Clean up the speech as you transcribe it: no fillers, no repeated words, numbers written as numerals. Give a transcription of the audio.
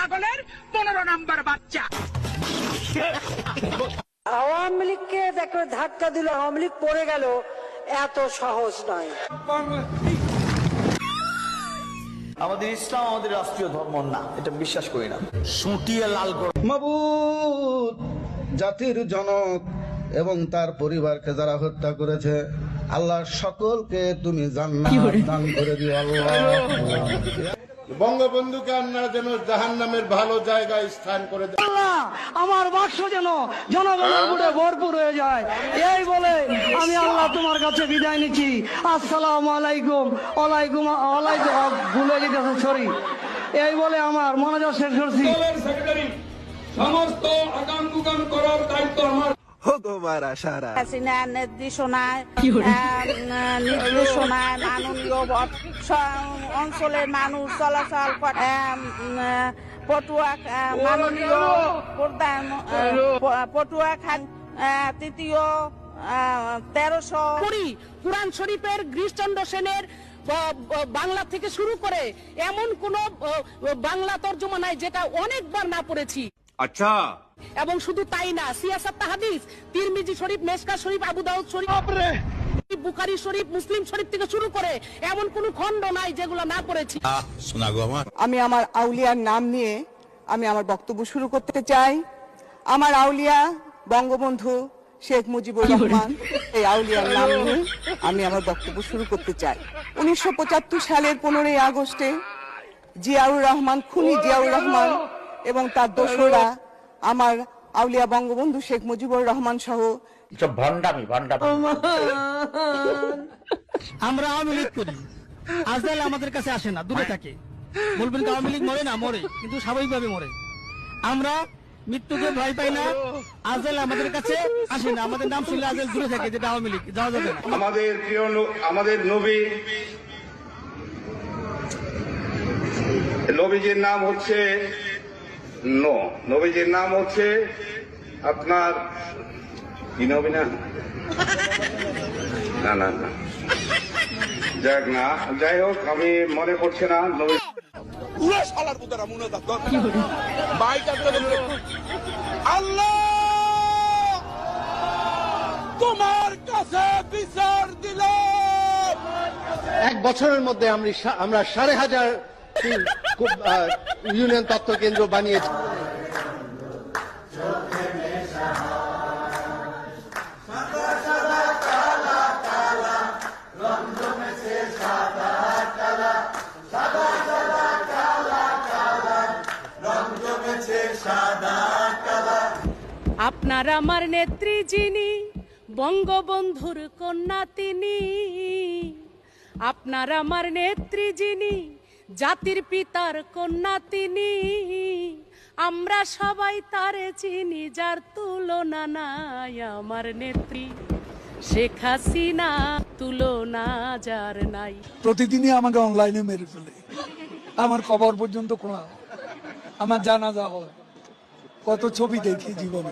ছাগলের 15 নম্বর বাচ্চা। আওয়ামী লীগকে দেখো ধাক্কা দিল, আওয়ামী লীগ পড়ে গেল, এত সহজ নয়। আমাদের ইসলাম আমাদের রাষ্ট্রীয় ধর্ম না, এটা বিশ্বাস করি না। সুটিয়ে লাল করে মাবুদ, জাতির জনক এবং তার পরিবারকে যারা হত্যা করেছে, আল্লাহ সকলকে তুমি জান্নাত দান করে দিও আল্লাহ। বঙ্গবন্ধুকে আপনারা যেন জাহান্নামের ভালো জায়গায় স্থান করে দেন। আমার বাক্স যেন জনগণের বুড়ে ভরপুর হয়ে যায়, এই বলে আমি আল্লাহ তোমার কাছে বিদায় নিচ্ছি। আসসালামু আলাইকুম। ওয়ালাইকুম ওয়ালাইকুম, ভুলে যেতেছে সরি, এই বলে আমার মনোযোগ শেষ করছি। সেক্রেটারি, সমস্ত আগাম গুগাম করার দায়িত্ব আমার। নির্দেশনায় মাননীয় অঞ্চলের মানুষ চলাচল করে। মাননীয় প্রধান পটুয়াখালী তৃতীয় 1300 কুরআন শরীফের গিরিশচন্দ্র সেনের বাংলা থেকে শুরু করে এমন কোন বাংলা তর্জমা নাই যেটা অনেকবার না পড়েছি। আচ্ছা, এবং শুধু তাই না, সিয়াসাত হাদিস, তিরমিজি শরীফ, মেশকা শরীফ, আবু দাউদ শরীফ, বুখারী শরীফ, মুসলিম শরীফ থেকে শুরু করে এমন কোন খণ্ড নাই যেগুলো না পড়েছি। আমি আমার আউলিয়ার নাম নিয়ে আমি আমার বক্তব্য শুরু করতে চাই। আমার আউলিয়া বঙ্গবন্ধু শেখ মুজিবুর রহমান, এই আউলিয়ার নাম নিয়ে আমি আমার বক্তব্য শুরু করতে চাই। 1975 সালের 15ই আগস্টে জিয়াউর রহমান, খুনি জিয়াউর রহমান এবং তার দোসররা আমার আউলিয়া বঙ্গবন্ধু শেখ মুজিবুর রহমান সহ আমরা আওয়ামী লীগ করি, আজকাল আমাদের কাছে আসে না, দূরে থাকে। বলবেন আওয়ামী লীগ মরে না, মরে, কিন্তু স্বাভাবিকভাবে মরে। আমরা মৃত্যুকে ভয় পাই না, আজকাল আমাদের কাছে আসে না, আমাদের নাম শুনলে আজকাল দূরে থাকে, যেটা আওয়ামী লীগ, যাওয়া যাবে না। আমাদের প্রিয় আমাদের নবীজির নাম হচ্ছে নবীজির নাম হচ্ছে আপনার কি নবী না না না না যাক না, যাই হোক, আমি মনে করছি না নবী। আল্লাহ তোমার কাছে বিচার দিলাম। 1 বছরের মধ্যে আমরা 5,500 ইউনিয়ন তথ্য কেন্দ্র বানিয়েছি। আপনার আমার নেত্রী যিনি, বঙ্গবন্ধুর কন্যা তিনি। আপনার আমার নেত্রী যিনি, জাতির পিতার কন্যা তিনি। আমরা সবাই তারে চিনি, যার তুলনা নাই। আমার নেত্রী শেখ হাসিনা, তুলনা যার নাই। প্রতিদিনই আমাকে অনলাইনে মেরে ফেলে, আমার কবর পর্যন্ত আমার জানাজা হয়। কত ছবি দেখি জীবনে।